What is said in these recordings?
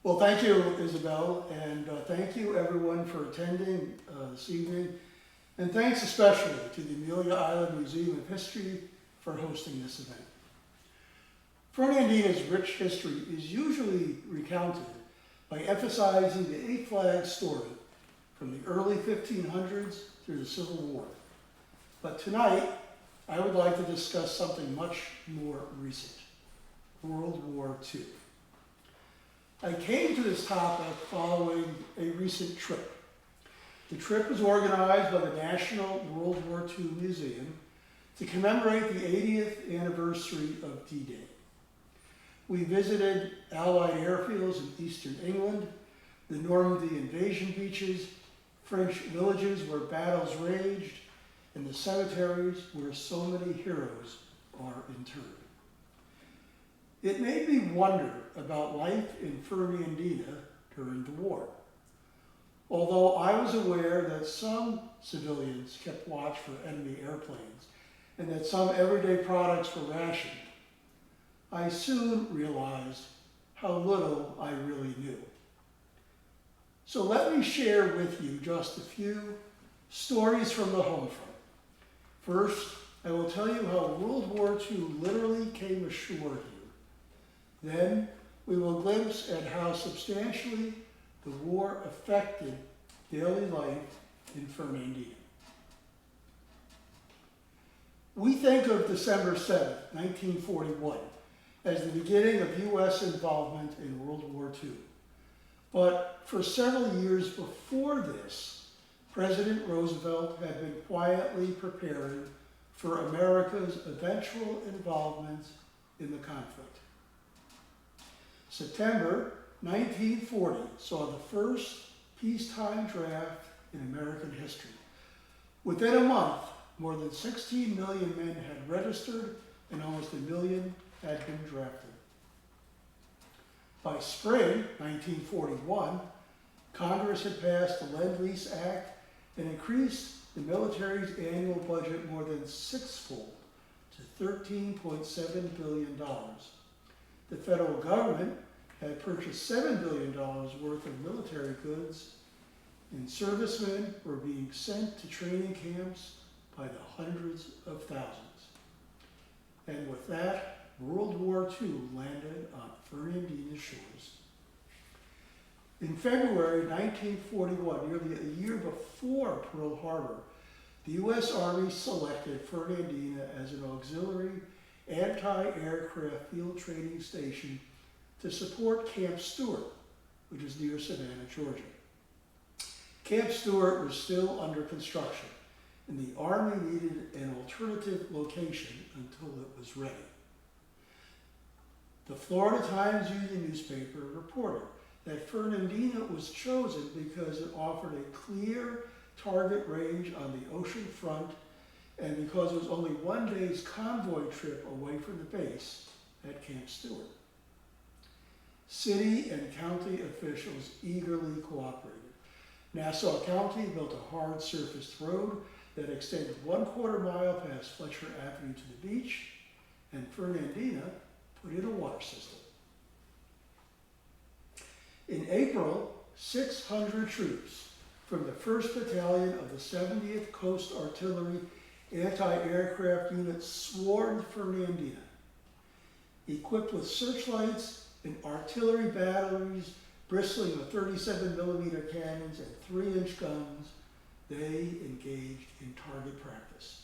Well, thank you, Isabel, and thank you everyone for attending this evening. And thanks especially to the Amelia Island Museum of History for hosting this event. Fernandina's rich history is usually recounted by emphasizing the Eight Flags story from the early 1500s through the Civil War. But tonight, I would like to discuss something much more recent, World War II. I came to this topic following a recent trip. The trip was organized by the National World War II Museum to commemorate the 80th anniversary of D-Day. We visited Allied airfields in eastern England, the Normandy invasion beaches, French villages where battles raged, and the cemeteries where so many heroes are interred. It made me wonder about life in Fernandina during the war. Although I was aware that some civilians kept watch for enemy airplanes and that some everyday products were rationed, I soon realized how little I really knew. So let me share with you just a few stories from the home front. First, I will tell you how World War II literally came ashore here. Then, we will glimpse at how substantially the war affected daily life in Fernandina. We think of December 7, 1941, as the beginning of U.S. involvement in World War II. But for several years before this, President Roosevelt had been quietly preparing for America's eventual involvement in the conflict. September 1940 saw the first peacetime draft in American history. Within a month, more than 16 million men had registered and almost 1 million had been drafted. By spring 1941, Congress had passed the Lend-Lease Act and increased the military's annual budget more than sixfold to $13.7 billion. The federal government had purchased $7 billion worth of military goods, and servicemen were being sent to training camps by the hundreds of thousands. And with that, World War II landed on Fernandina's shores. In February 1941, nearly a year before Pearl Harbor, the U.S. Army selected Fernandina as an auxiliary anti-aircraft field training station to support Camp Stewart, which is near Savannah, Georgia. Camp Stewart was still under construction, and the Army needed an alternative location until it was ready. The Florida Times Union newspaper reported that Fernandina was chosen because it offered a clear target range on the ocean front and because it was only one day's convoy trip away from the base at Camp Stewart. City and county officials eagerly cooperated. Nassau County built a hard surfaced road that extended 1/4 mile past Fletcher Avenue to the beach, and Fernandina put in a water system. In April, 600 troops from the 1st Battalion of the 70th Coast Artillery Anti-Aircraft Unit swarmed Fernandina. Equipped with searchlights and artillery batteries bristling with 37mm cannons and 3-inch guns, they engaged in target practice.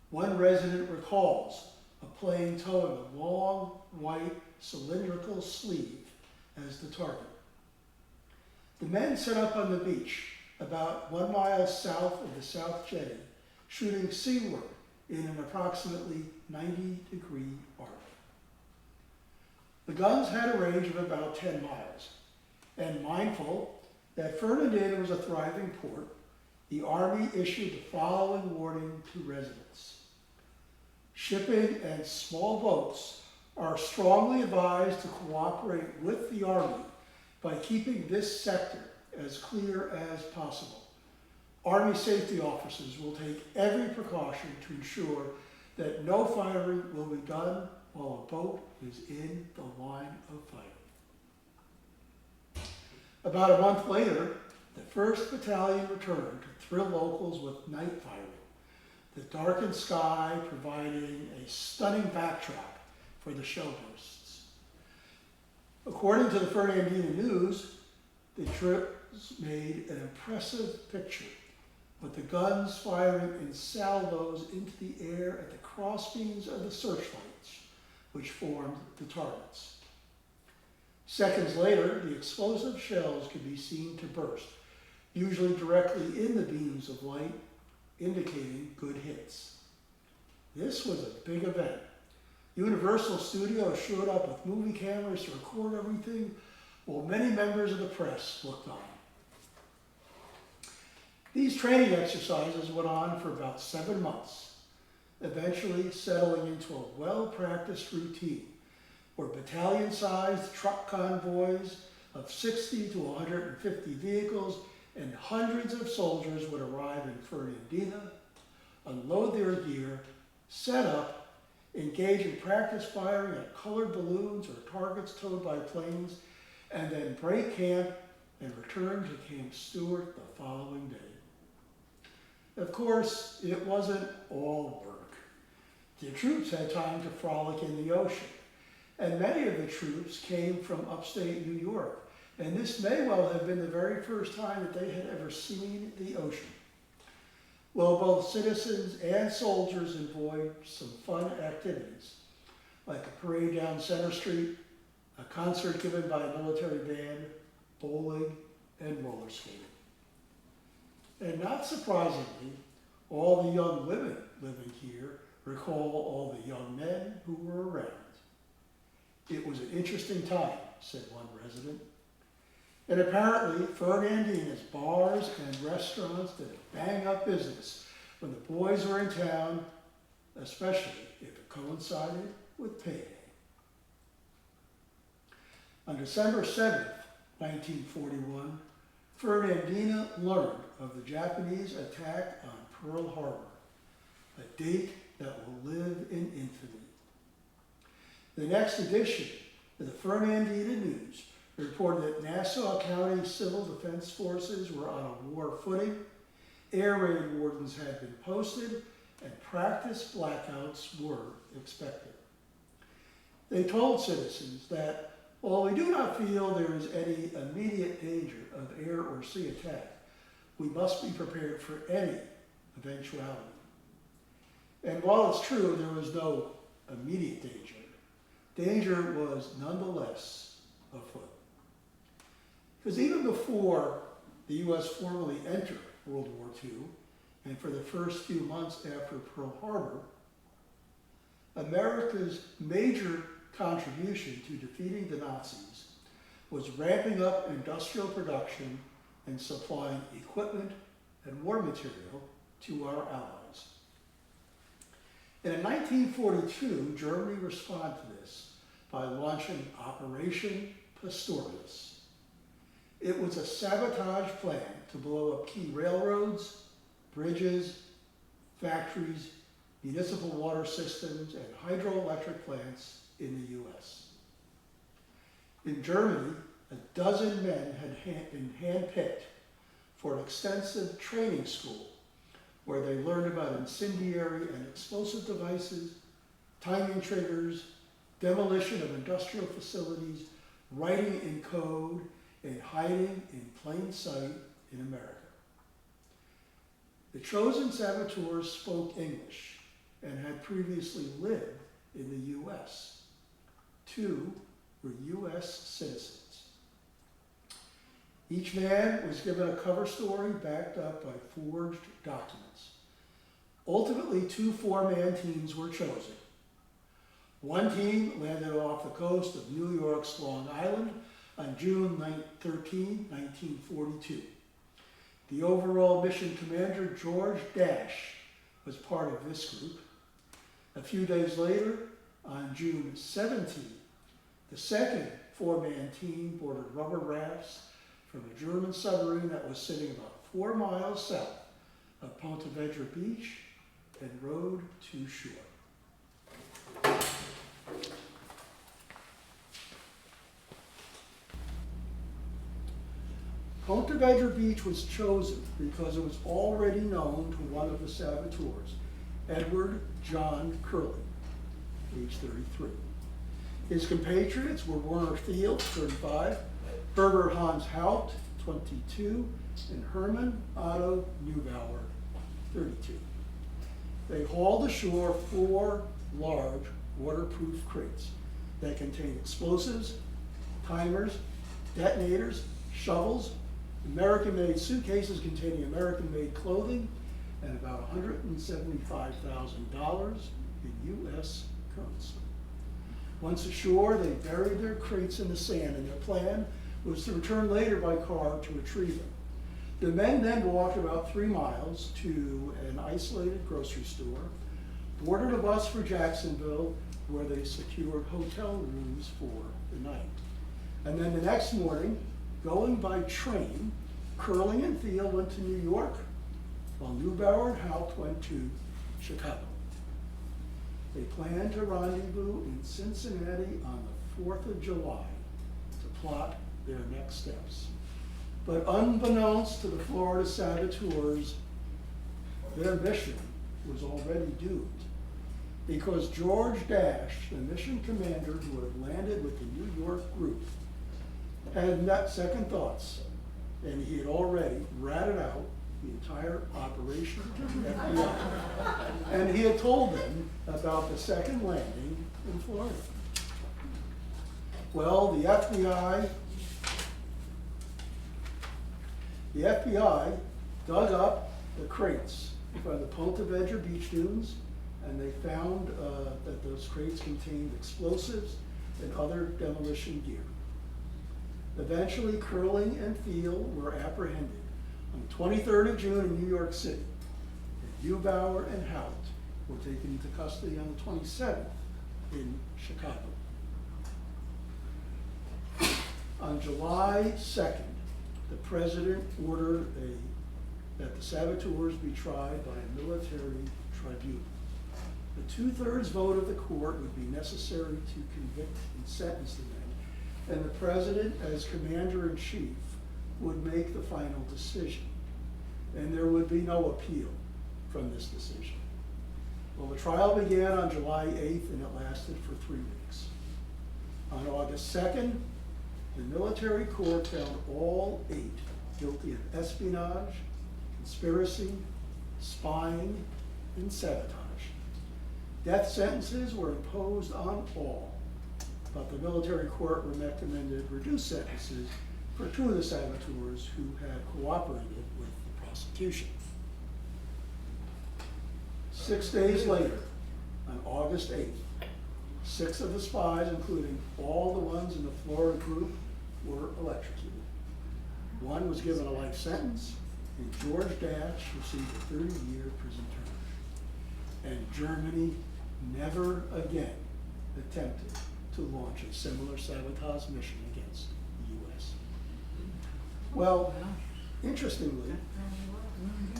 One resident recalls a plane towing a long, white, cylindrical sleeve as the target. The men set up on the beach, about 1 mile south of the South Jetty, shooting seaward in an approximately 90-degree arc. The guns had a range of about 10 miles, and mindful that Fernandina was a thriving port, the Army issued the following warning to residents. Shipping and small boats are strongly advised to cooperate with the Army by keeping this sector as clear as possible. Army safety officers will take every precaution to ensure that no firing will be done while a boat is in the line of fire. About a month later, the 1st Battalion returned to thrill locals with night firing, the darkened sky providing a stunning backdrop for the shell bursts. According to the Fernandina News, the trips made an impressive picture, with the guns firing in salvos into the air at the crossbeams of the searchlights, which formed the targets. Seconds later, the explosive shells could be seen to burst, usually directly in the beams of light, indicating good hits. This was a big event. Universal Studios showed up with movie cameras to record everything, while many members of the press looked on. These training exercises went on for about 7 months, eventually settling into a well-practiced routine where battalion-sized truck convoys of 60 to 150 vehicles and hundreds of soldiers would arrive in Fernandina, unload their gear, set up, engage in practice firing at colored balloons or targets towed by planes, and then break camp and return to Camp Stewart the following day. Of course, it wasn't all work. The troops had time to frolic in the ocean, and many of the troops came from upstate New York, and this may well have been the very first time that they had ever seen the ocean. Well, both citizens and soldiers enjoyed some fun activities, like a parade down Center Street, a concert given by a military band, bowling, and roller skating. And not surprisingly, all the young women living here recall all the young men who were around. It was an interesting time, said one resident. And apparently, Fernandina's bars and restaurants did a bang-up business when the boys were in town, especially if it coincided with payday. On December 7th, 1941, Fernandina learned of the Japanese attack on Pearl Harbor, a date that will live in infamy. The next edition of the Fernandina News reported that Nassau County Civil Defense Forces were on a war footing, air raid wardens had been posted, and practice blackouts were expected. They told citizens that while we do not feel there is any immediate danger of air or sea attack, we must be prepared for any eventuality. And while it's true there was no immediate danger, danger was nonetheless afoot. Because even before the U.S. formally entered World War II, and for the first few months after Pearl Harbor, America's major contribution to defeating the Nazis was ramping up industrial production and supplying equipment and war material to our allies. And in 1942, Germany responded to this by launching Operation Pistorius. It was a sabotage plan to blow up key railroads, bridges, factories, municipal water systems, and hydroelectric plants in the U.S. In Germany, a dozen men had been handpicked for an extensive training school where they learned about incendiary and explosive devices, timing triggers, demolition of industrial facilities, writing in code, and hiding in plain sight in America. The chosen saboteurs spoke English and had previously lived in the U.S. 2 were U.S. citizens. Each man was given a cover story backed up by forged documents. Ultimately, 2 4-man teams were chosen. One team landed off the coast of New York's Long Island on June 13, 1942. The overall mission commander, George Dash, was part of this group. A few days later, on June 17, the second 4-man team boarded rubber rafts from a German submarine that was sitting about 4 miles south of Ponte Vedra Beach and rowed to shore. Ponte Vedra Beach was chosen because it was already known to one of the saboteurs, Edward John Curley, age 33. His compatriots were Werner Thiel, 35, Herbert Hans Haupt, 22, and Hermann Otto Neubauer, 32. They hauled ashore 4 large waterproof crates that contained explosives, timers, detonators, shovels, American-made suitcases containing American-made clothing, and about $175,000 in U.S. currency. Once ashore, they buried their crates in the sand, and their plan was to return later by car to retrieve them. The men then walked about 3 miles to an isolated grocery store, boarded a bus for Jacksonville, where they secured hotel rooms for the night. And then the next morning, going by train, Curling and Thiel went to New York, while Neubauer and Haupt went to Chicago. They planned to rendezvous in Cincinnati on the 4th of July to plot their next steps. But unbeknownst to the Florida saboteurs, their mission was already doomed, because George Dash, the mission commander who had landed with the New York group, had not second thoughts, and he had already ratted out the entire operation to the FBI. And he had told them about the second landing in Florida. Well, the FBI dug up the crates from the Ponte Vedra Beach dunes, and they found that those crates contained explosives and other demolition gear. Eventually, Curling and Thiel were apprehended on the 23rd of June in New York City. And Neubauer and Haupt were taken into custody on the 27th in Chicago. On July 2nd, the president ordered that the saboteurs be tried by a military tribunal. The 2/3 vote of the court would be necessary to convict and sentence the men, and the president, as commander-in-chief, would make the final decision. And there would be no appeal from this decision. Well, the trial began on July 8th, and it lasted for 3 weeks. On August 2nd, the military court found all 8 guilty of espionage, conspiracy, spying, and sabotage. Death sentences were imposed on all, but the military court recommended reduced sentences for 2 of the saboteurs who had cooperated with the prosecution. 6 days later, on August 8th, 6 of the spies, including all the ones in the Florida group, were electrocuted. 1 was given a life sentence, and George Dash received a 30-year prison term. And Germany never again attempted to launch a similar sabotage mission against the U.S. Well, interestingly,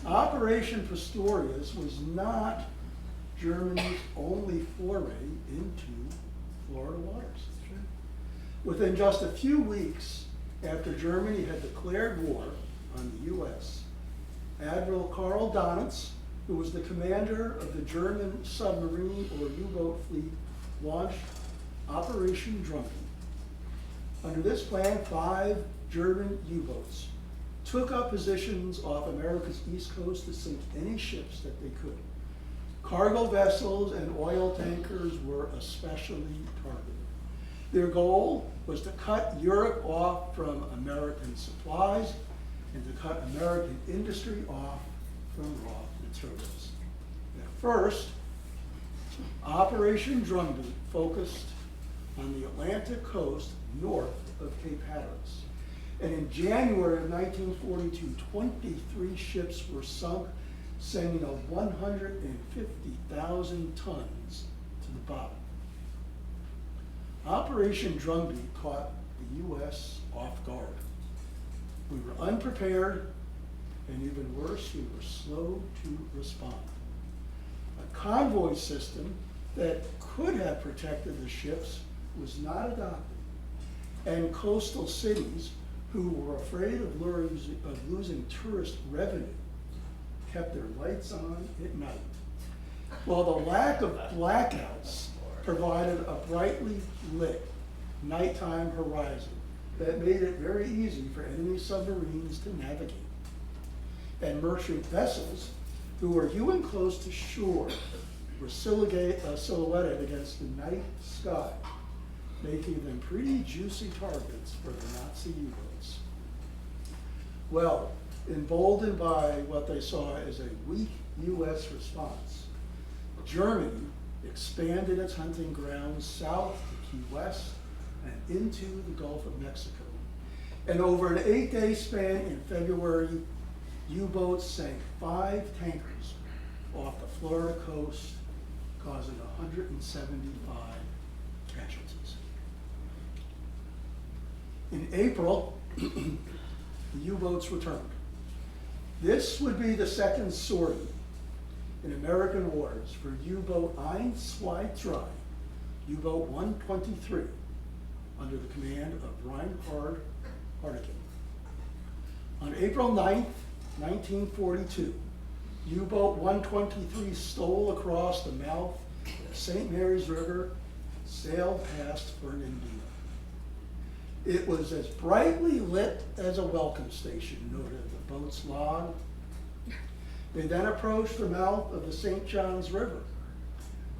Operation Pistorius was not Germany's only foray into Florida waters. Within just a few weeks after Germany had declared war on the U.S., Admiral Karl Donitz, who was the commander of the German submarine or U-boat fleet, launched Operation Drumheet. Under this plan, 5 German U-boats took up positions off America's east coast to sink any ships that they could. Cargo vessels and oil tankers were especially targeted. Their goal was to cut Europe off from American supplies and to cut American industry off from raw materials. At first, Operation Drumheet focused on the Atlantic coast north of Cape Hatteras. And in January of 1942, 23 ships were sunk, sending 150,000 tons to the bottom. Operation Drumheet caught the U.S. off guard. We were unprepared, and even worse, we were slow to respond. A convoy system that could have protected the ships was not adopted, and coastal cities who were afraid of losing tourist revenue, kept their lights on at night, while the lack of blackouts provided a brightly lit nighttime horizon that made it very easy for enemy submarines to navigate. And merchant vessels, who were hewing close to shore, were silhouetted against the night sky, making them pretty juicy targets for the Nazi U-boats. Well, emboldened by what they saw as a weak U.S. response, Germany expanded its hunting grounds south to Key West and into the Gulf of Mexico. And over an 8-day span in February, U-boats sank 5 tankers off the Florida coast, causing 175 casualties. In April, the U-boats returned. This would be the second sortie in American waters for U-boat 1, 2, 3, U-boat 123, under the command of Reinhard Hartigan. On April 9th, 1942, U-boat 123 stole across the mouth of the St. Mary's River, sailed past Fernandina. It was as brightly lit as a welcome station, noted the boat's log. They then approached the mouth of the St. Johns River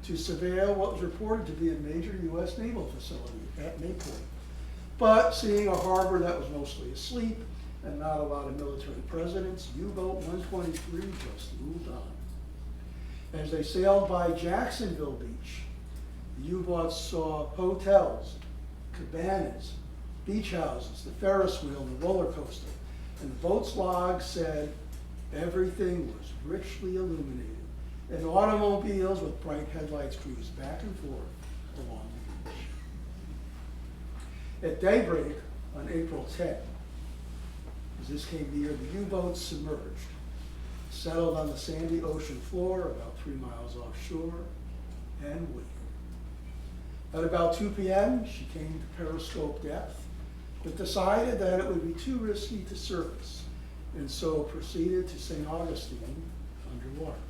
to surveil what was reported to be a major U.S. naval facility at Mayport. But seeing a harbor that was mostly asleep and not a lot of military presence, U-boat 123 just moved on. As they sailed by Jacksonville Beach, the U-boats saw hotels, cabanas, beach houses, the Ferris wheel, and the roller coaster. And the boat's log said everything was richly illuminated, and automobiles with bright headlights cruised back and forth along the beach. At daybreak on April 10th, as this came near, the U-boat submerged, settled on the sandy ocean floor about 3 miles offshore, and waited. At about 2 p.m., she came to periscope depth, but decided that it would be too risky to surface, and so proceeded to St. Augustine underwater.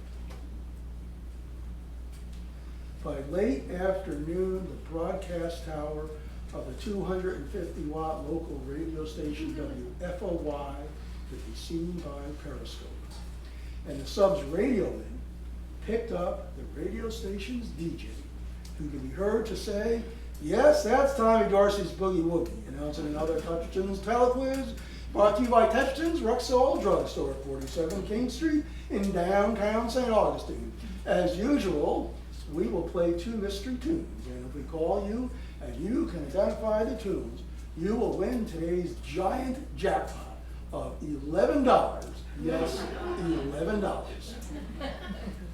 By late afternoon, the broadcast tower of the 250-watt local radio station WWII could be seen by periscope. And the sub's radioman picked up the radio station's DJ, who could be heard to say, "Yes, that's Tommy Dorsey's Boogie Woogie," announcing another Touchton's Telequiz, brought to you by Touchton's Rexall Drugstore, 47 King Street in downtown St. Augustine. As usual, we will play 2 mystery tunes, and if we call you and you can identify the tunes, you will win today's giant jackpot of $11. Yes, $11.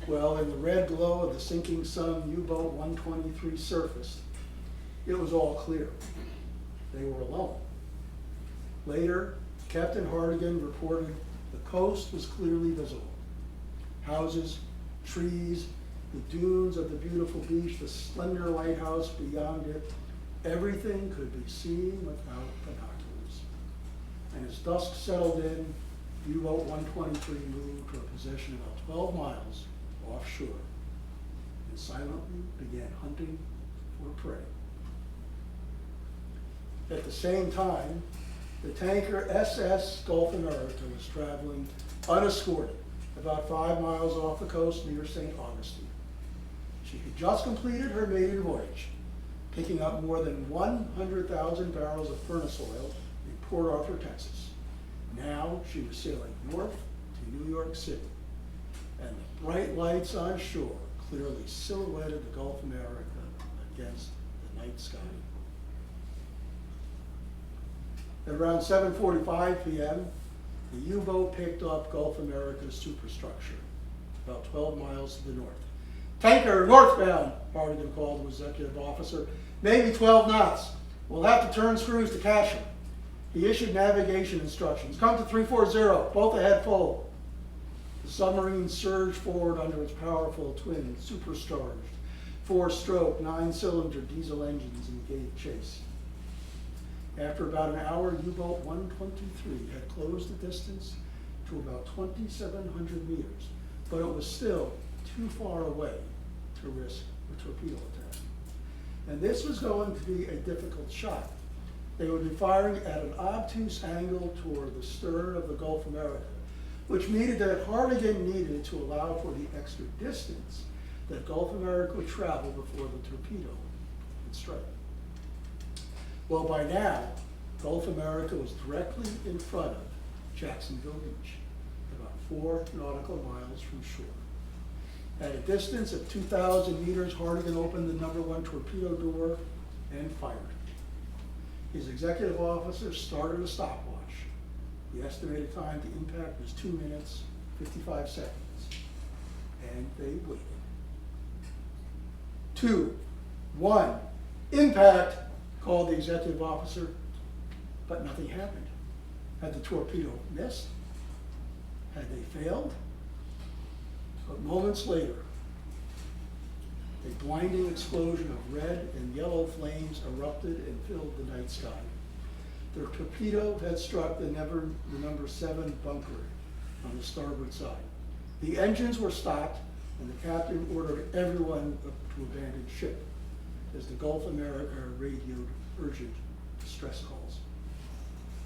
Well, in the red glow of the sinking sun, U-boat 123 surfaced. It was all clear. They were alone. Later, Captain Hartigan reported the coast was clearly visible. Houses, trees, the dunes of the beautiful beach, the slender lighthouse beyond it, everything could be seen without binoculars. And as dusk settled in, U-boat 123 moved to a position about 12 miles offshore and silently began hunting for prey. At the same time, the tanker SS Gulf America was traveling unescorted about 5 miles off the coast near St. Augustine. She had just completed her maiden voyage, picking up more than 100,000 barrels of furnace oil in Port Arthur, Texas. Now she was sailing north to New York City, and the bright lights on shore clearly silhouetted the Gulf America against the night sky. At around 7:45 p.m., the U-boat picked up Gulf America's superstructure, about 12 miles to the north. "Tanker northbound," Hartigan called to executive officer. "Maybe 12 knots. We'll have to turn screws to catch him." He issued navigation instructions. "Come to 340, both ahead full." The submarine surged forward under its powerful twin, supercharged, 4-stroke, 9-cylinder diesel engines and gave chase. After about an hour, U-boat 123 had closed the distance to about 2,700 meters, but it was still too far away to risk a torpedo attack. And this was going to be a difficult shot. They would be firing at an obtuse angle toward the stern of the Gulf of America, which meant that Hartigan needed to allow for the extra distance that Gulf of America would travel before the torpedo would strike. Well, by now, Gulf of America was directly in front of Jacksonville Beach, about 4 nautical miles from shore. At a distance of 2,000 meters, Hartigan opened the #1 torpedo door and fired. His executive officer started a stopwatch. The estimated time to impact was 2 minutes, 55 seconds, and they waited. 2, 1, impact, called the executive officer, but nothing happened. Had the torpedo missed? Had they failed? But moments later, a blinding explosion of red and yellow flames erupted and filled the night sky. Their torpedo had struck the number 7 bunker on the starboard side. The engines were stopped, and the captain ordered everyone to abandon ship as the Gulf of America radioed urgent distress calls.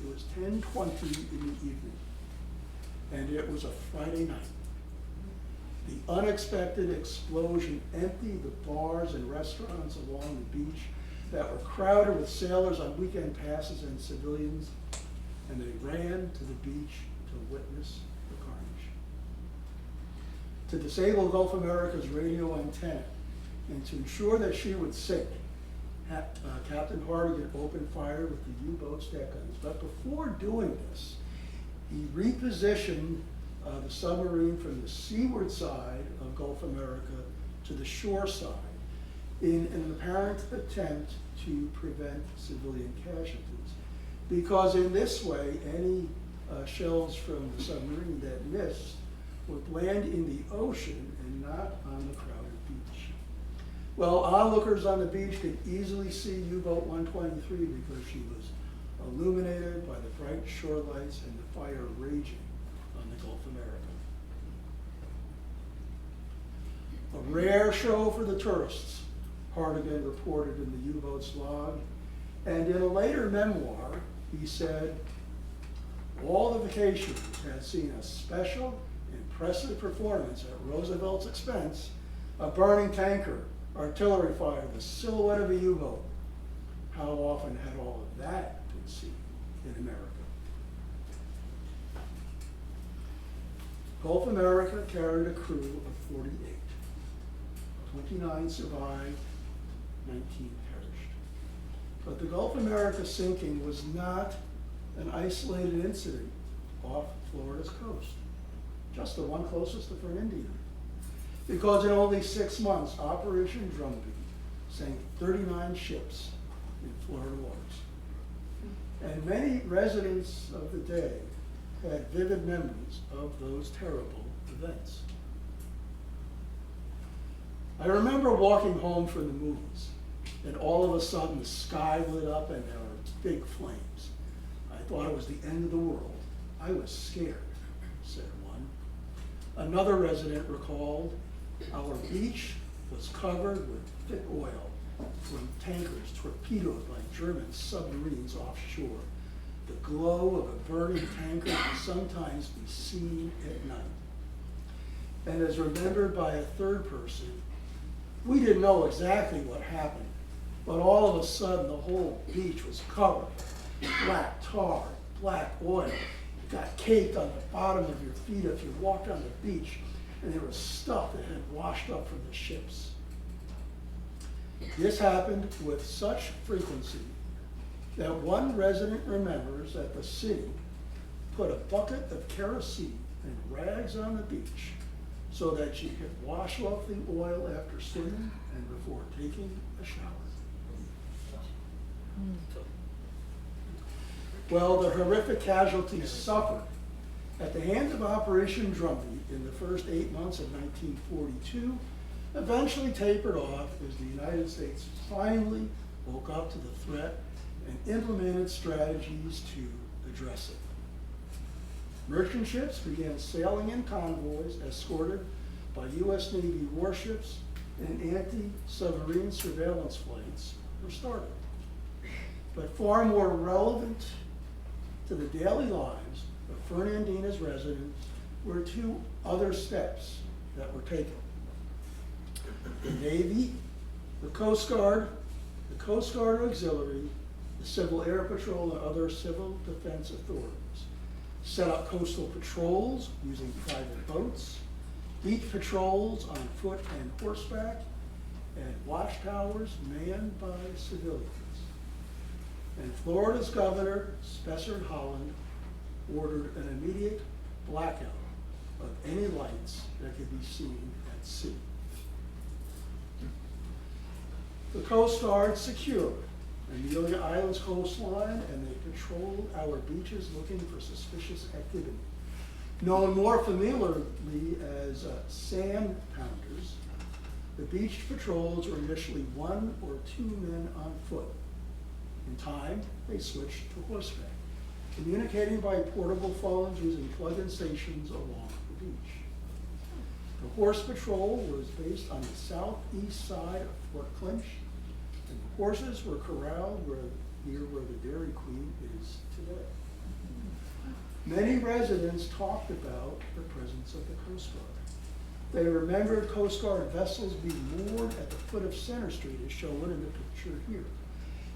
It was 10:20 in the evening, and it was a Friday night. The unexpected explosion emptied the bars and restaurants along the beach that were crowded with sailors on weekend passes and civilians, and they ran to the beach to witness the carnage. To disable Gulf of America's radio antenna and to ensure that she would sink, Captain Hartigan opened fire with the U-boat's deck guns. But before doing this, he repositioned the submarine from the seaward side of Gulf of America to the shore side in an apparent attempt to prevent civilian casualties. Because in this way, any shells from the submarine that missed would land in the ocean and not on the crowded beach. Well, onlookers on the beach could easily see U-boat 123 because she was illuminated by the bright shore lights and the fire raging on the Gulf of America. A rare show for the tourists, Hartigan reported in the U-boat's log, and in a later memoir, he said, all the vacationers had seen a special, impressive performance at Roosevelt's expense, a burning tanker, artillery fire, the silhouette of a U-boat. How often had all of that been seen in America? Gulf America carried a crew of 48. 29 survived, 19 perished. But the Gulf America sinking was not an isolated incident off Florida's coast, just the one closest to Fernandina. Because in only 6 months, Operation Drumbeat sank 39 ships in Florida waters. And many residents of the day had vivid memories of those terrible events. I remember walking home from the movies, and all of a sudden the sky lit up and there were big flames. I thought it was the end of the world. I was scared, said one. Another resident recalled, our beach was covered with thick oil from tankers torpedoed by German submarines offshore. The glow of a burning tanker could sometimes be seen at night. And as remembered by a third person, we didn't know exactly what happened, but all of a sudden the whole beach was covered in black tar, black oil. It got caked on the bottom of your feet if you walked on the beach, and there was stuff that had washed up from the ships. This happened with such frequency that one resident remembers that the city put a bucket of kerosene and rags on the beach so that she could wash off the oil after swimming and before taking a shower. Well, the horrific casualties suffered at the hands of Operation Drumbeat in the first 8 months of 1942 eventually tapered off as the United States finally woke up to the threat and implemented strategies to address it. Merchant ships began sailing in convoys escorted by U.S. Navy warships, and anti-submarine surveillance flights were started. But far more relevant to the daily lives of Fernandina's residents were two other steps that were taken. The Navy, the Coast Guard Auxiliary, the Civil Air Patrol, and other civil defense authorities set up coastal patrols using private boats, beach patrols on foot and horseback, and watchtowers manned by civilians. And Florida's Governor, Spencer Holland, ordered an immediate blackout of any lights that could be seen at sea. The Coast Guard secured Amelia Island's coastline, and they patrolled our beaches looking for suspicious activity. Known more familiarly as sand pounders, the beach patrols were initially 1 or 2 men on foot. In time, they switched to horseback, communicating by portable phones using plug-in stations along the beach. The horse patrol was based on the southeast side of Fort Clinch, and the horses were corralled near where the Dairy Queen is today. Many residents talked about the presence of the Coast Guard. They remembered Coast Guard vessels being moored at the foot of Center Street, as shown in the picture here,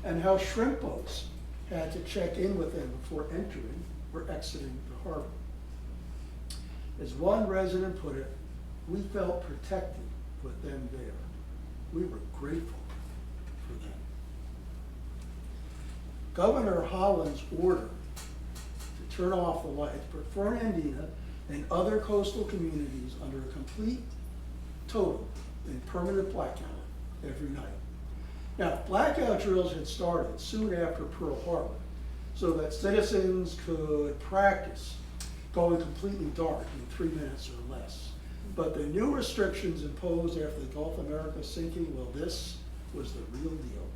and how shrimp boats had to check in with them before entering or exiting the harbor. As one resident put it, we felt protected with them there. We were grateful for them. Governor Holland's order to turn off the lights put Fernandina and other coastal communities under a complete, total, and permanent blackout every night. Now, blackout drills had started soon after Pearl Harbor, so that citizens could practice going completely dark in 3 minutes or less. But the new restrictions imposed after the Gulf of America sinking, well, this was the real deal.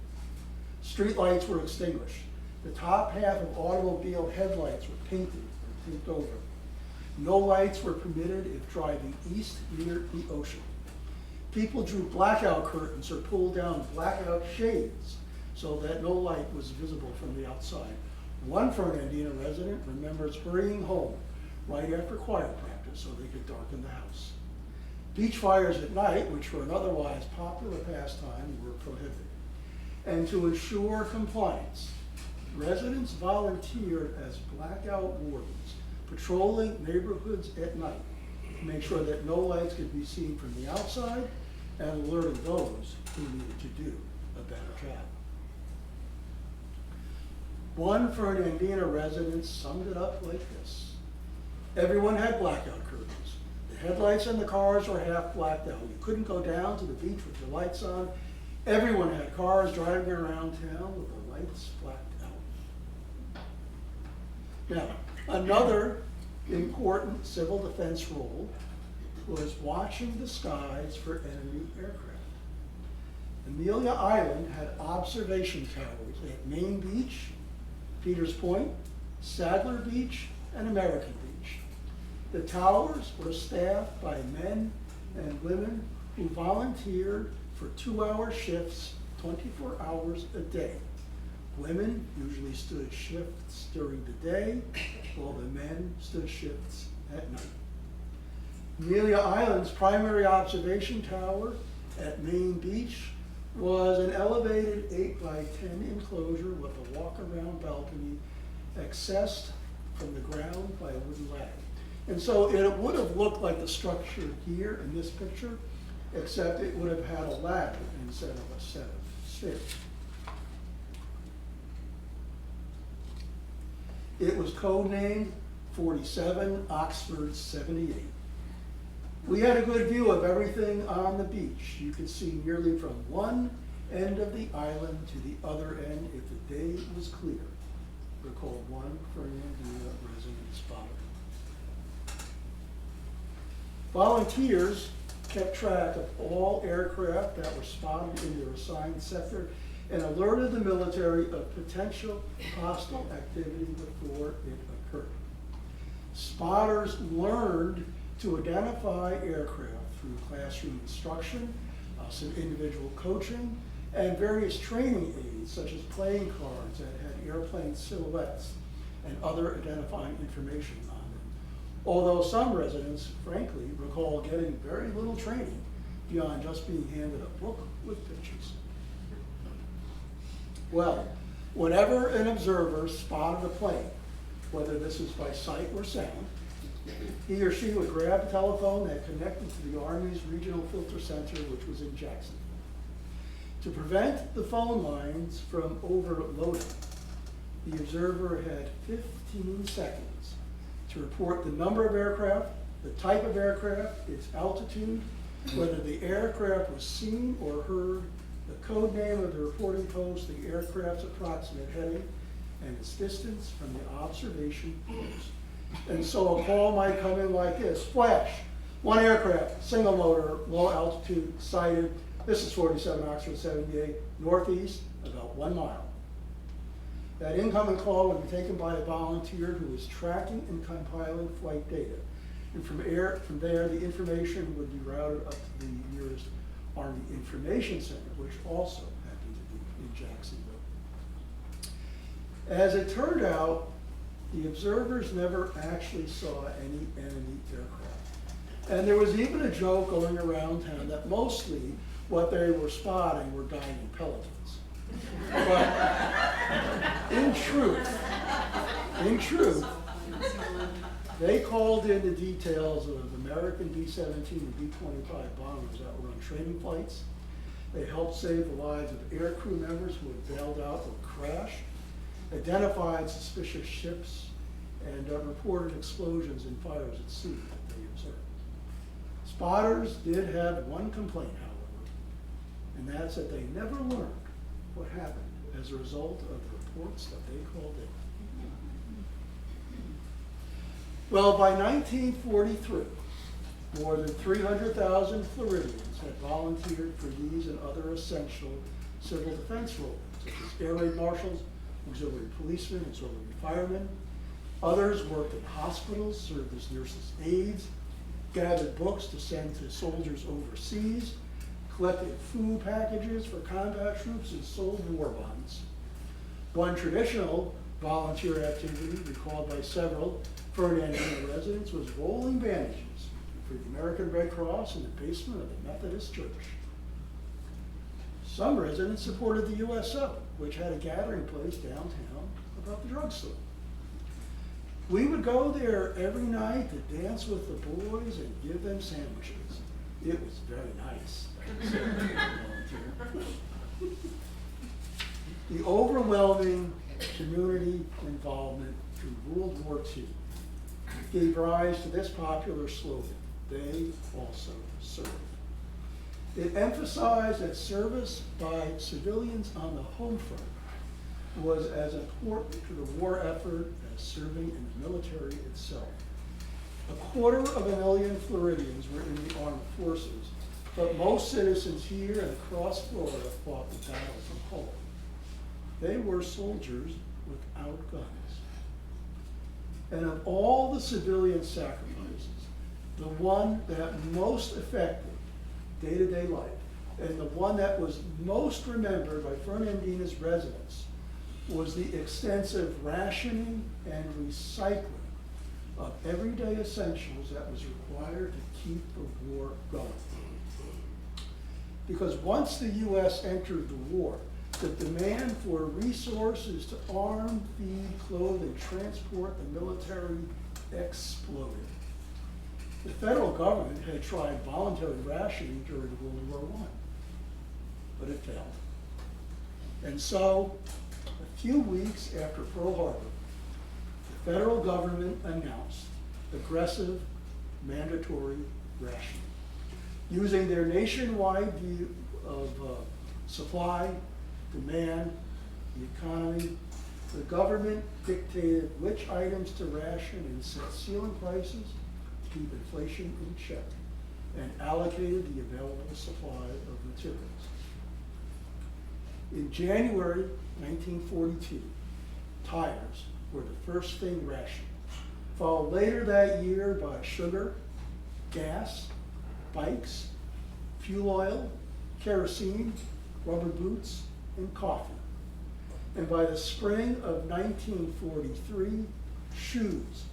Street lights were extinguished. The top half of automobile headlights were painted or taped over. No lights were permitted if driving east near the ocean. People drew blackout curtains or pulled down blackout shades so that no light was visible from the outside. One Fernandina resident remembers hurrying home right after choir practice so they could darken the house. Beach fires at night, which were an otherwise popular pastime, were prohibited. And to ensure compliance, residents volunteered as blackout wardens, patrolling neighborhoods at night to make sure that no lights could be seen from the outside and alerting those who needed to do a better job. One Fernandina resident summed it up like this: everyone had blackout curtains. The headlights in the cars were half blacked out. You couldn't go down to the beach with your lights on. Everyone had cars driving around town with the lights blacked out. Now, another important civil defense role was watching the skies for enemy aircraft. Amelia Island had observation towers at Main Beach, Peters Point, Sadler Beach, and American Beach. The towers were staffed by men and women who volunteered for 2-hour shifts, 24 hours a day. Women usually stood shifts during the day, while the men stood shifts at night. Amelia Island's primary observation tower at Main Beach was an elevated 8x10 enclosure with a walk-around balcony accessed from the ground by a wooden ladder. And so it would have looked like the structure here in this picture, except it would have had a ladder instead of a set of stairs. It was codenamed 47 Oxford 78. We had a good view of everything on the beach. You could see nearly from one end of the island to the other end if the day was clear, recalled one Fernandina resident spotter. Volunteers kept track of all aircraft that were spotted in their assigned sector and alerted the military of potential hostile activity before it occurred. Spotters learned to identify aircraft through classroom instruction, some individual coaching, and various training aids such as playing cards that had airplane silhouettes and other identifying information on them. Although some residents, frankly, recall getting very little training beyond just being handed a book with pictures. Well, whenever an observer spotted a plane, whether this was by sight or sound, he or she would grab a telephone that connected to the Army's Regional Filter Center, which was in Jacksonville. To prevent the phone lines from overloading, the observer had 15 seconds to report the number of aircraft, the type of aircraft, its altitude, whether the aircraft was seen or heard, the code name of the reporting post, the aircraft's approximate heading, and its distance from the observation post. And so a call might come in like this: flash, one aircraft, single motor, low altitude, sighted. This is 47 Oxford 78, northeast, about 1 mile. That incoming call would be taken by a volunteer who was tracking and compiling flight data. And from there, the information would be routed up to the nearest Army Information Center, which also happened to be in Jacksonville. As it turned out, the observers never actually saw any enemy aircraft. And there was even a joke going around town that mostly what they were spotting were diving pelicans. But in truth, they called in the details of American B-17 and B-25 bombers that were on training flights. They helped save the lives of air crew members who had bailed out or crashed, identified suspicious ships, and reported explosions and fires at sea that they observed. Spotters did have one complaint, however, and that's that they never learned what happened as a result of the reports that they called in. Well, by 1943, more than 300,000 Floridians had volunteered for these and other essential civil defense roles, such as air raid marshals, auxiliary policemen, auxiliary firemen. Others worked in hospitals, served as nurses' aides, gathered books to send to soldiers overseas, collected food packages for combat troops, and sold war bonds. One traditional volunteer activity recalled by several Fernandina residents was rolling bandages for the American Red Cross in the basement of the Methodist Church. Some residents supported the USO, which had a gathering place downtown above the drugstore. We would go there every night to dance with the boys and give them sandwiches. It was very nice. The overwhelming community involvement through World War II gave rise to this popular slogan: they also serve. It emphasized that service by civilians on the home front was as important to the war effort as serving in the military itself. 250,000 Floridians were in the armed forces, but most citizens here and across Florida fought the battle from home. They were soldiers without guns. And of all the civilian sacrifices, the one that most affected day-to-day life, and the one that was most remembered by Fernandina's residents, was the extensive rationing and recycling of everyday essentials that was required to keep the war going. Because once the U.S. entered the war, the demand for resources to arm, feed, clothe, and transport the military exploded. The federal government had tried voluntary rationing during World War I, but it failed. And so, a few weeks after Pearl Harbor, the federal government announced aggressive, mandatory rationing. Using their nationwide view of supply, demand, the economy, the government dictated which items to ration and set ceiling prices to keep inflation in check, and allocated the available supply of materials. In January 1942, tires were the first thing rationed, followed later that year by sugar, gas, bikes, fuel oil, kerosene, rubber boots, and coffee. And by the spring of 1943, shoes,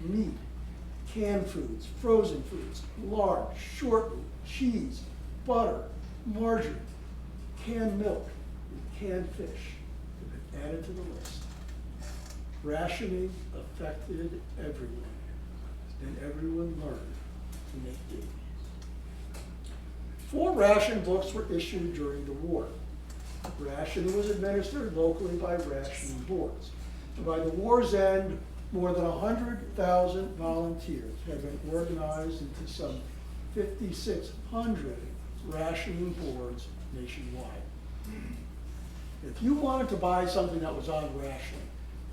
meat, canned foods, frozen foods, lard, shortening, cheese, butter, margarine, canned milk, and canned fish have been added to the list. Rationing affected everyone, and everyone learned to make do. 4 ration books were issued during the war. Rationing was administered locally by rationing boards. And by the war's end, more than 100,000 volunteers had been organized into some 5,600 rationing boards nationwide. If you wanted to buy something that was on ration,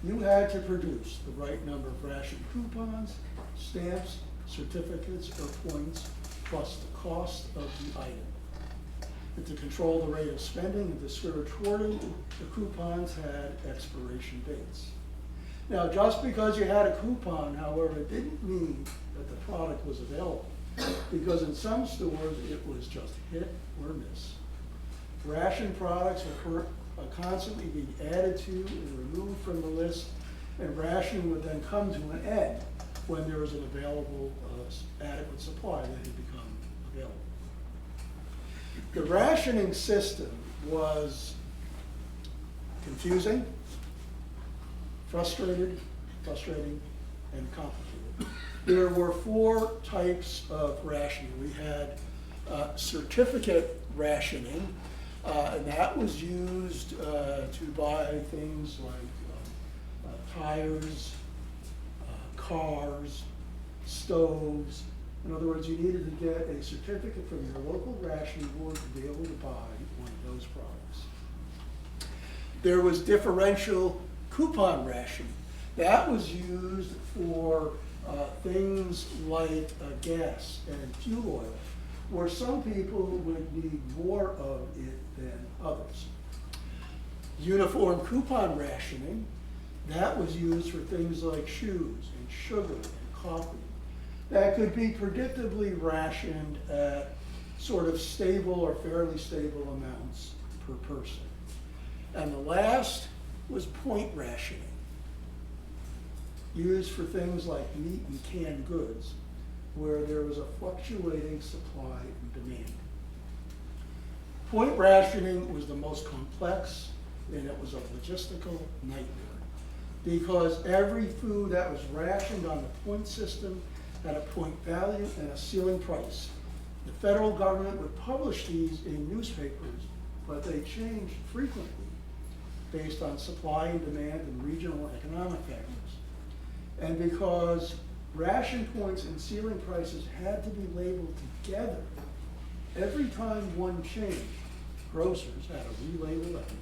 you had to produce the right number of ration coupons, stamps, certificates, or points, plus the cost of the item. And to control the rate of spending and discourage hoarding, the coupons had expiration dates. Now, just because you had a coupon, however, it didn't mean that the product was available, because in some stores it was just hit or miss. Ration products were constantly being added to and removed from the list, and rationing would then come to an end when there was an available adequate supply that had become available. The rationing system was confusing, frustrating, and complicated. There were 4 types of rationing. We had certificate rationing, and that was used to buy things like tires, cars, stoves. In other words, you needed to get a certificate from your local rationing board to be able to buy one of those products. There was differential coupon rationing. That was used for things like gas and fuel oil, where some people would need more of it than others. Uniform coupon rationing, that was used for things like shoes and sugar and coffee. That could be predictably rationed at sort of stable or fairly stable amounts per person. And the last was point rationing, used for things like meat and canned goods, where there was a fluctuating supply and demand. Point rationing was the most complex, and it was a logistical nightmare, because every food that was rationed on the point system had a point value and a ceiling price. The federal government would publish these in newspapers, but they changed frequently based on supply and demand and regional and economic factors. And because ration points and ceiling prices had to be labeled together, every time one changed, grocers had to relabel everything.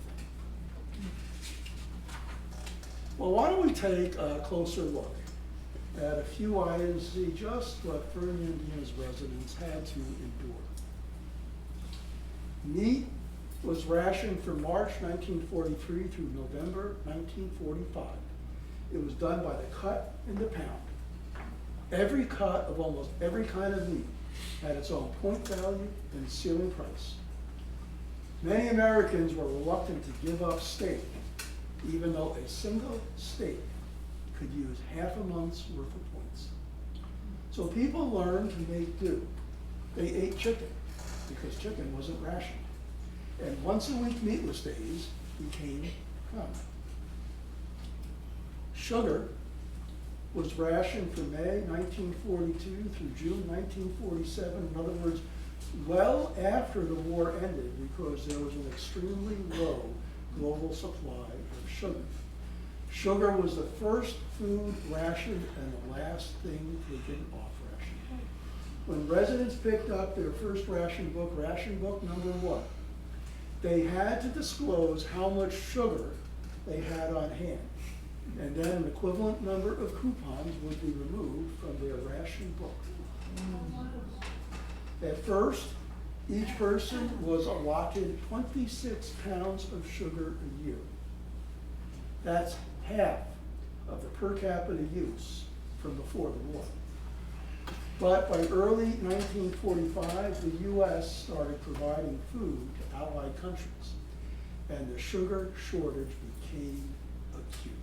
Well, why don't we take a closer look at a few items to see just what Fernandina's residents had to endure. Meat was rationed from March 1943 through November 1945. It was done by the cut and the pound. Every cut of almost every kind of meat had its own point value and ceiling price. Many Americans were reluctant to give up steak, even though a single steak could use half a month's worth of points. So people learned to make do. They ate chicken because chicken wasn't rationed. And once a week meatless days became common. Sugar was rationed from May 1942 through June 1947. In other words, well after the war ended, because there was an extremely low global supply of sugar. Sugar was the first food rationed and the last thing taken off ration. When residents picked up their first ration book number 1, they had to disclose how much sugar they had on hand. And then an equivalent number of coupons would be removed from their ration book. At first, Each person was allotted 26 pounds of sugar a year. That's half of the per capita use from before the war. But by early 1945, the US started providing food to Allied countries, and the sugar shortage became acute.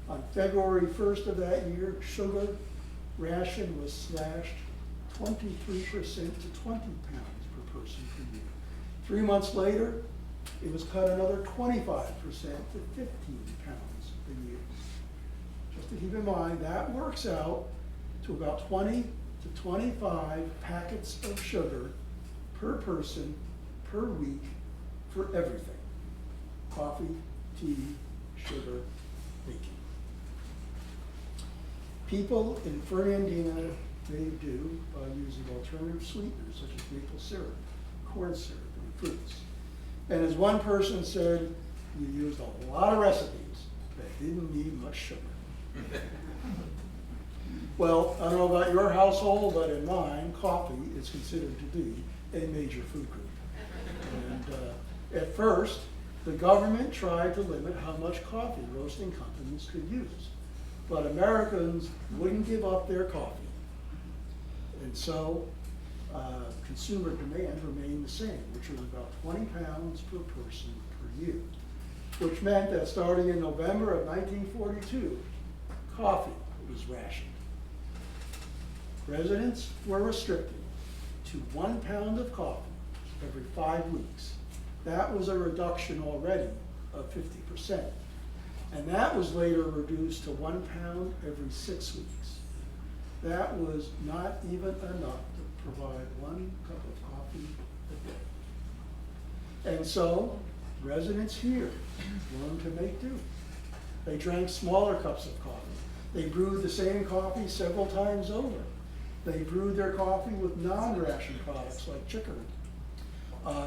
On February 1st of that year, sugar ration was slashed 23% to 20 pounds per person per year. 3 months later, it was cut another 25% to 15 pounds a year. Just to keep in mind, that works out to about 20 to 25 packets of sugar per person per week for everything. Coffee, tea, sugar, baking. People in Fernandina made do by using alternative sweeteners such as maple syrup, corn syrup, and fruits. And as one person said, you used a lot of recipes that didn't need much sugar. Well, I don't know about your household, but in mine, coffee is considered to be a major food group. And at first, the government tried to limit how much coffee roasting companies could use. But Americans wouldn't give up their coffee. And so consumer demand remained the same, which was about 20 pounds per person per year, which meant that starting in November of 1942, coffee was rationed. Residents were restricted to 1 pound of coffee every 5 weeks. That was a reduction already of 50%. And that was later reduced to 1 pound every 6 weeks. That was not even enough to provide 1 cup of coffee a day. And so, residents here learned to make do. They drank smaller cups of coffee. They brewed the same coffee several times over. They brewed their coffee with non-ration products like chicory.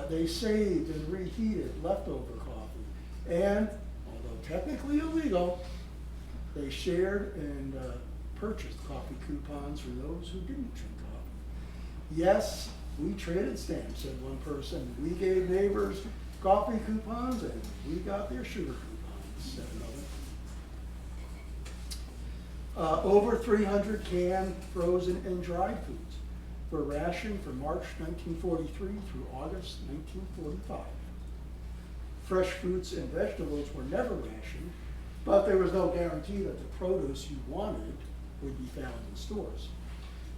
They saved and reheated leftover coffee. And, although technically illegal, they shared and purchased coffee coupons for those who didn't drink coffee. Yes, we traded stamps, said one person. We gave neighbors coffee coupons and we got their sugar coupons, said another. Over 300 canned, frozen, and dried foods were rationed from March 1943 through August 1945. Fresh fruits and vegetables were never rationed, but there was no guarantee that the produce you wanted would be found in stores.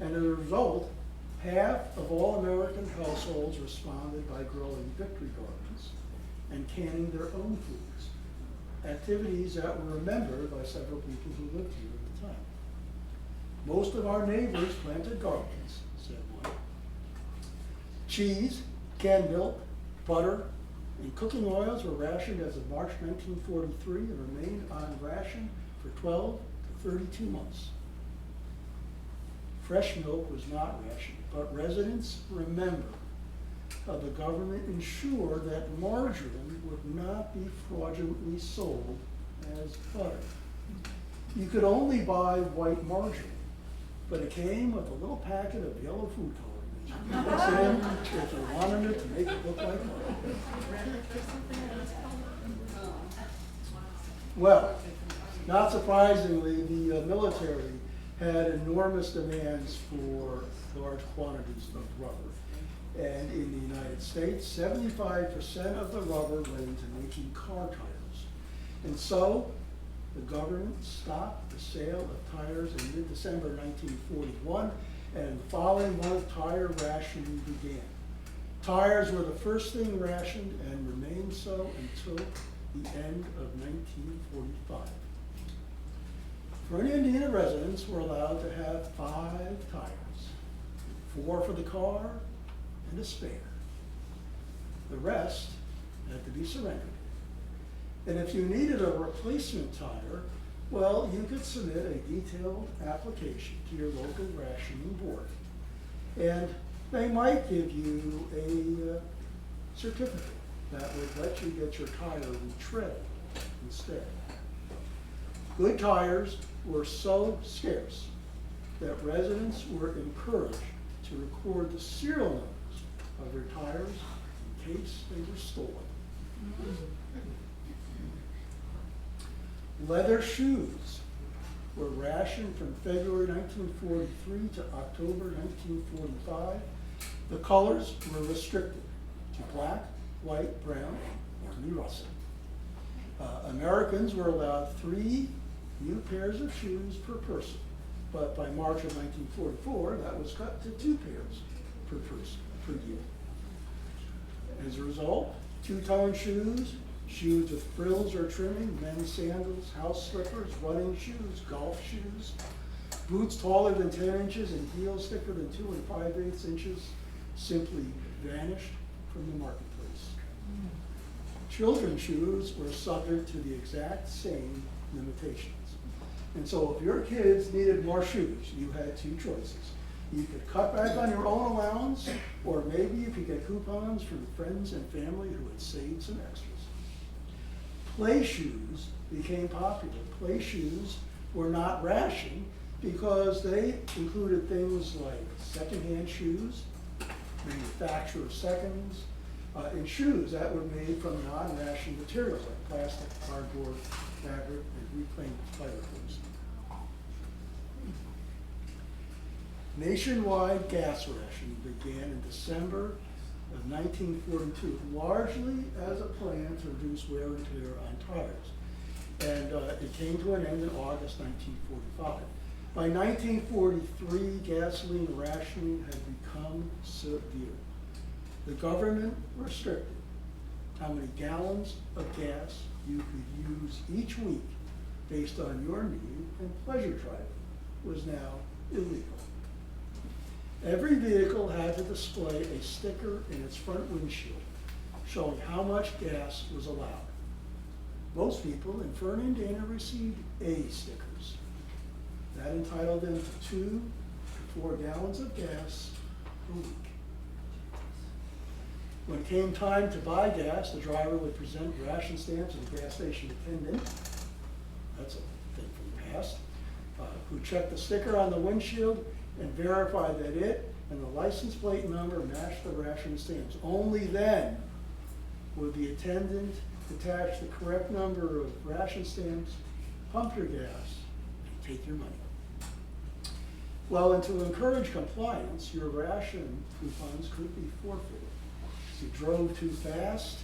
And as a result, half of all American households responded by growing victory gardens and canning their own foods, activities that were remembered by several people who lived here at the time. Most of our neighbors planted gardens, said one. Cheese, canned milk, butter, and cooking oils were rationed as of March 1943 and remained on ration for 12 to 32 months. Fresh milk was not rationed, but residents remember how the government ensured that margarine would not be fraudulently sold as butter. You could only buy white margarine, but it came with a little packet of yellow food coloring that you could mix in if you wanted it to make it look like butter. Well, not surprisingly, the military had enormous demands for large quantities of rubber. And in the United States, 75% of the rubber went into making car tires. And so, the government stopped the sale of tires in mid-December 1941, and the following month, tire rationing began. Tires were the first thing rationed and remained so until the end of 1945. Fernandina residents were allowed to have 5 tires, 4 for the car and a spare. The rest had to be surrendered. And if you needed a replacement tire, well, you could submit a detailed application to your local rationing board. And they might give you a certificate that would let you get your tire retreaded instead. Good tires were so scarce that residents were encouraged to record the serial numbers of their tires in case they were stolen. Leather shoes were rationed from February 1943 to October 1945. The colors were restricted to black, white, brown, or new russet. Americans were allowed 3 new pairs of shoes per person, but by March of 1944, that was cut to 2 pairs per person per year. As a result, 2-tone shoes, shoes with frills or trimming, men's sandals, house slippers, running shoes, golf shoes, boots taller than 10 inches and heels thicker than 2 5/8 inches simply vanished from the marketplace. Children's shoes were subject to the exact same limitations. And so if your kids needed more shoes, you had 2 choices. You could cut back on your own allowance, or maybe you could get coupons from friends and family who had saved some extras. Play shoes became popular. Play shoes were not rationed because they included things like secondhand shoes, manufacturer seconds, and shoes that were made from non-rationed materials like plastic, cardboard, fabric, and reclaimed fiberglass. Nationwide gas rationing began in December of 1942, largely as a plan to reduce wear and tear on tires. And it came to an end in August 1945. By 1943, gasoline rationing had become severe. The government restricted how many gallons of gas you could use each week based on your need, and pleasure driving was now illegal. Every vehicle had to display a sticker in its front windshield showing how much gas was allowed. Most people in Fernandina received A stickers. That entitled them to 2 to 4 gallons of gas a week. When it came time to buy gas, the driver would present ration stamps to the gas station attendant. That's a thing from the past. Who checked the sticker on the windshield and verified that it and the license plate number matched the ration stamps. Only then would the attendant attach the correct number of ration stamps, pump your gas, and take your money. Well, and to encourage compliance, your ration coupons could be forfeited. If you drove too fast,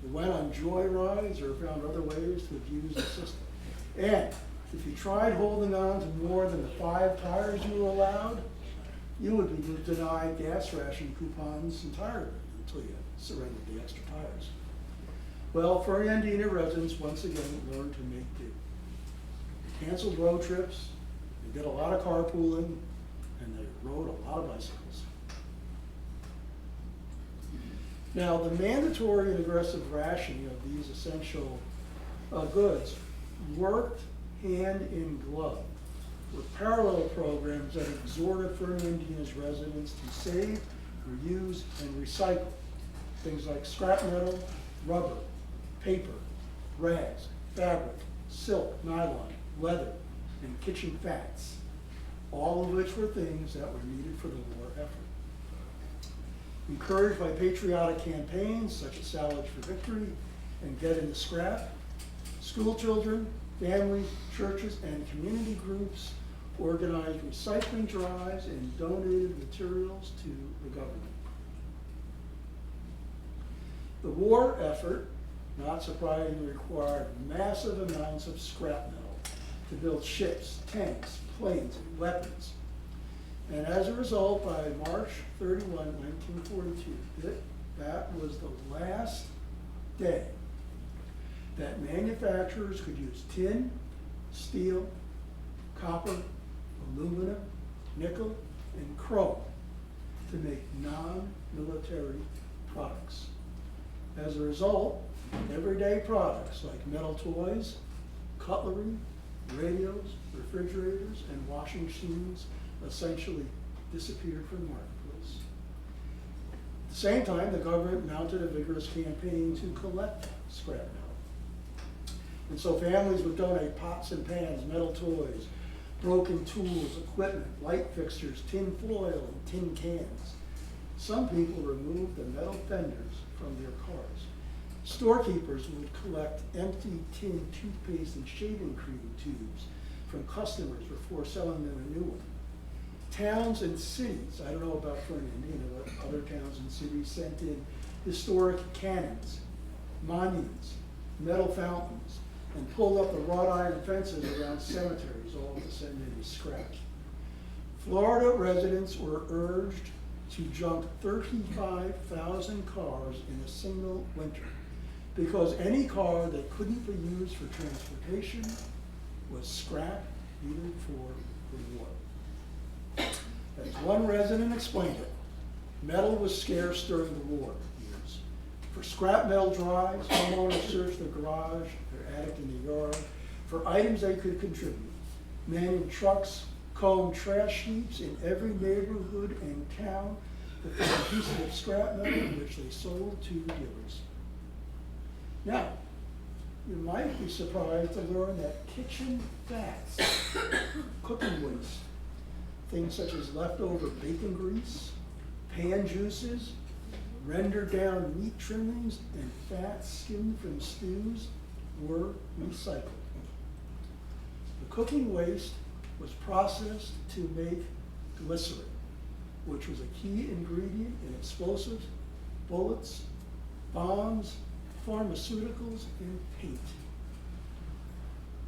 you went on joyrides, or found other ways to abuse the system. And if you tried holding on to more than the 5 tires you were allowed, you would be denied gas ration coupons entirely until you surrendered the extra tires. Well, Fernandina residents once again learned to make do. They canceled road trips, they did a lot of carpooling, and they rode a lot of bicycles. Now, the mandatory and aggressive rationing of these essential goods worked hand in glove with parallel programs that exhorted Fernandina's residents to save, reuse, and recycle things like scrap metal, rubber, paper, rags, fabric, silk, nylon, leather, and kitchen fats, all of which were things that were needed for the war effort. Encouraged by patriotic campaigns such as Salvage for Victory and Get in the Scrap, school children, families, churches, and community groups organized recycling drives and donated materials to the government. The war effort, not surprisingly, required massive amounts of scrap metal to build ships, tanks, planes, and weapons. And as a result, by March 31, 1942, that was the last day that manufacturers could use tin, steel, copper, aluminum, nickel, and chrome to make non-military products. As a result, everyday products like metal toys, cutlery, radios, refrigerators, and washing machines essentially disappeared from the marketplace. At the same time, the government mounted a vigorous campaign to collect scrap metal. And so families would donate pots and pans, metal toys, broken tools, equipment, light fixtures, tin foil, and tin cans. Some people removed the metal fenders from their cars. Storekeepers would collect empty tin toothpaste and shaving cream tubes from customers before selling them a new one. Towns and cities, I don't know about Fernandina, but other towns and cities sent in historic cannons, monuments, metal fountains, and pulled up the wrought iron fences around cemeteries, all to send in as scrap. Florida residents were urged to junk 35,000 cars in a single winter because any car that couldn't be used for transportation was scrap needed for the war. As one resident explained it, metal was scarce during the war years. For scrap metal drives, homeowners searched their garage, their attic, and the yard for items they could contribute. Men in trucks combed trash heaps in every neighborhood and town to find pieces of scrap metal which they sold to dealers. Now, you might be surprised to learn that kitchen fats, cooking waste, things such as leftover bacon grease, pan juices, rendered down meat trimmings, and fat skimmed from stews were recycled. The cooking waste was processed to make glycerin, which was a key ingredient in explosives, bullets, bombs, pharmaceuticals, and paint.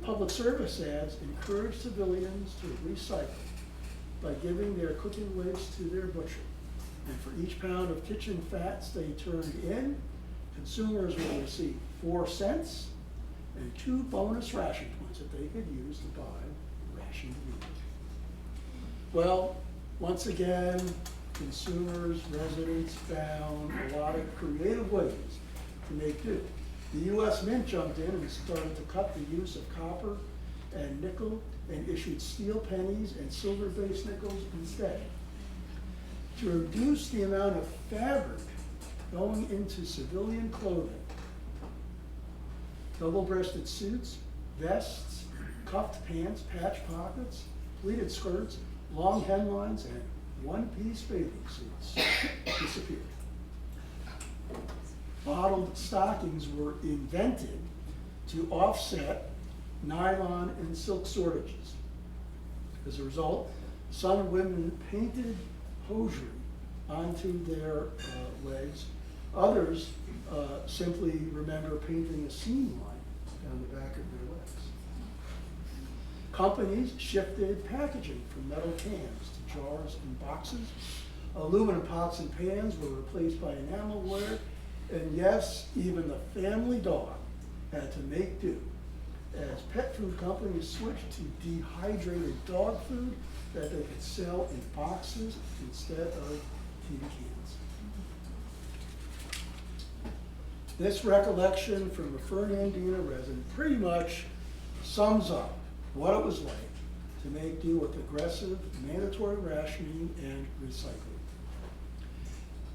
Public service ads encouraged civilians to recycle by giving their cooking waste to their butcher. And for each pound of kitchen fats they turned in, consumers will receive 4 cents and 2 bonus ration points that they could use to buy rationed meat. Well, once again, consumers, residents found a lot of creative ways to make do. The U.S. Mint jumped in and started to cut the use of copper and nickel and issued steel pennies and silver-based nickels instead. To reduce the amount of fabric going into civilian clothing, double-breasted suits, vests, cuffed pants, patch pockets, pleated skirts, long hemlines, and one-piece bathing suits disappeared. Bottomed stockings were invented to offset nylon and silk shortages. As a result, some women painted hosiery onto their legs. Others simply remember painting a seam line down the back of their legs. Companies shifted packaging from metal cans to jars and boxes. Aluminum pots and pans were replaced by enamelware. And yes, even the family dog had to make do as pet food companies switched to dehydrated dog food that they could sell in boxes instead of tin cans. This recollection from a Fernandina resident pretty much sums up what it was like to make do with aggressive mandatory rationing and recycling.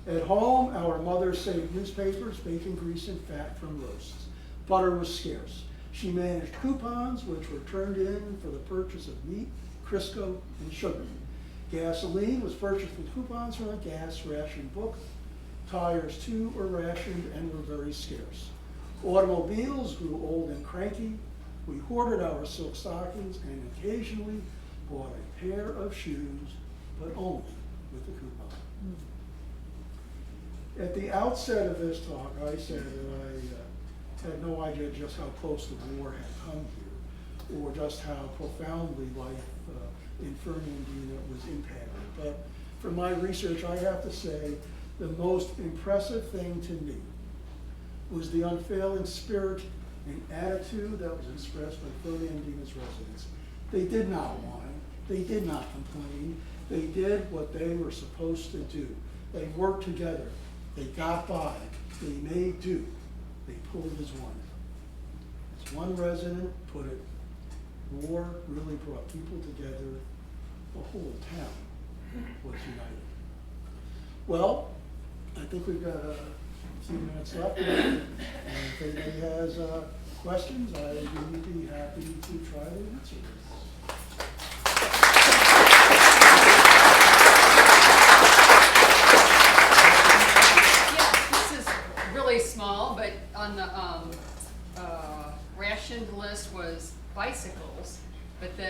At home, our mothers saved newspapers, bacon grease, and fat from roasts. Butter was scarce. She managed coupons, which were turned in for the purchase of meat, Crisco, and sugar. Gasoline was purchased with coupons from a gas ration book. Tires, too, were rationed and were very scarce. Automobiles grew old and cranky. We hoarded our silk stockings and occasionally bought a pair of shoes, but only with a coupon. At the outset of this talk, I said that I had no idea just how close the war had come here, or just how profoundly life in Fernandina was impacted. But from my research, I have to say the most impressive thing to me was the unfailing spirit and attitude that was expressed by Fernandina's residents. They did not whine, they did not complain, they did what they were supposed to do. They worked together. They got by, they made do, they pulled as one. As one resident put it, war really brought people together, the whole town was united. Well, I think we've got a few minutes left, and if anybody has questions, I would be happy to try to answer this.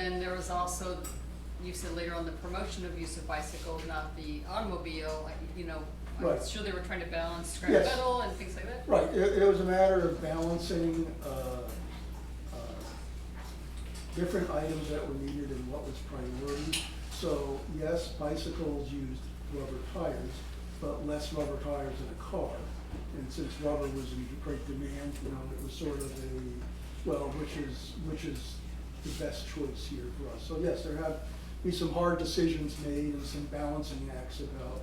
then there was also, you said later on, the promotion of use of bicycles, not the automobile, like, you know, I'm Right. sure they were trying to balance scrap Yes. metal and things like that. Right, it was a matter of balancing different items that were needed and what was priority. So yes, bicycles used rubber tires, but less rubber tires in a car. And since rubber was in great demand, you know, it was sort of a, well, which is the best choice here for us. So yes, there have been some hard decisions made and some balancing acts about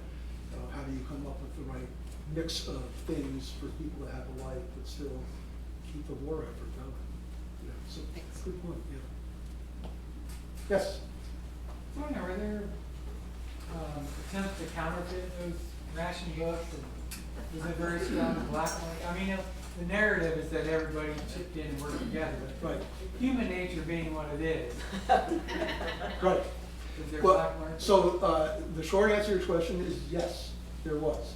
how do you come up with the right mix of things for people to have a life but still keep the war effort going. Yeah, so Thanks. good point, yeah. Yes? I wonder, were there attempts to counterfeit those ration books? And was it very strong black and white? I mean, the narrative is that everybody chipped in and worked together, but Right. human nature being what it is, Right. is there Well, black market? so the short answer to your question is yes, there was.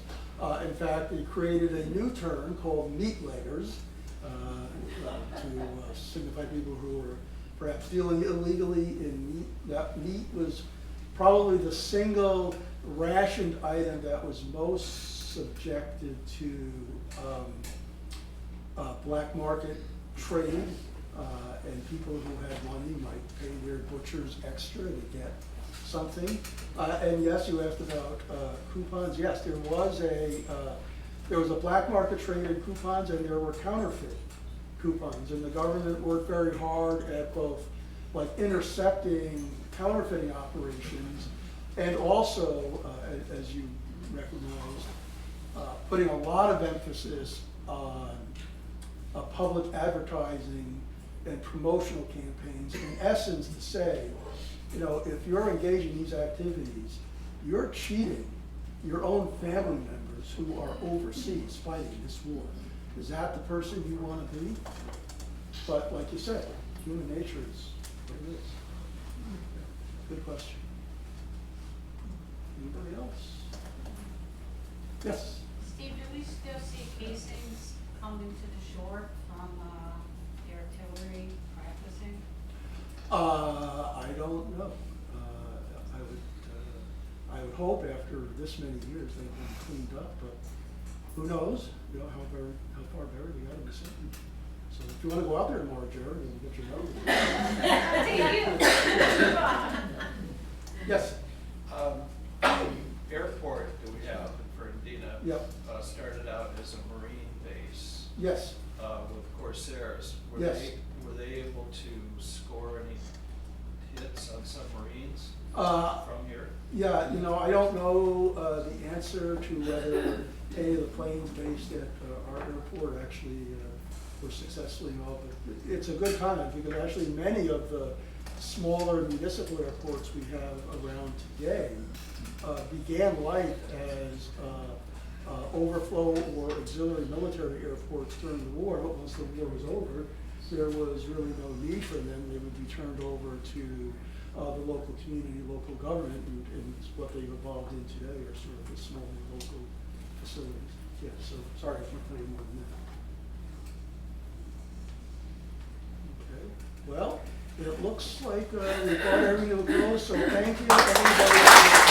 In fact, they created a new term called meat-leggers to signify people who were perhaps dealing illegally in meat. That meat was probably the single rationed item that was most subjected to black market trade, and people who had money might pay their butchers extra to get something. And yes, you asked about coupons. Yes, there was a black market trade in coupons, and there were counterfeit coupons, and the government worked very hard at both like intercepting counterfeiting operations and also, as you recognized, putting a lot of emphasis on public advertising and promotional campaigns, in essence to say, you know, if you're engaging in these activities, you're cheating your own family members who are overseas fighting this war. Is that the person you want to be? But like you said, human nature is what it is. Good question. Anybody else? Yes? Steve, do we still see casings coming to the shore from the artillery practicing? I don't know. I would hope after this many years they've been cleaned up, but who knows? You know how far buried we got in the sea. So if you want to go out there tomorrow, Jared, and get your nose. Yes. The airport that we have in Fernandina Yep. Started out as a marine base Yes. with Corsairs. Yes. Were they able to score any hits on submarines from here? Yeah, you know, I don't know the answer to whether any of the planes based at our airport actually were successfully involved. But it's a good comment because actually many of the smaller municipal airports we have around today began life as overflow or auxiliary military airports during the war, but once the war was over, there was really no need for them. They would be turned over to the local community, local government, and what they've evolved in today are sort of the small local facilities. Yeah, so sorry if you put in more than that. Okay, well, it looks like we've got everything to close, so thank you, everybody.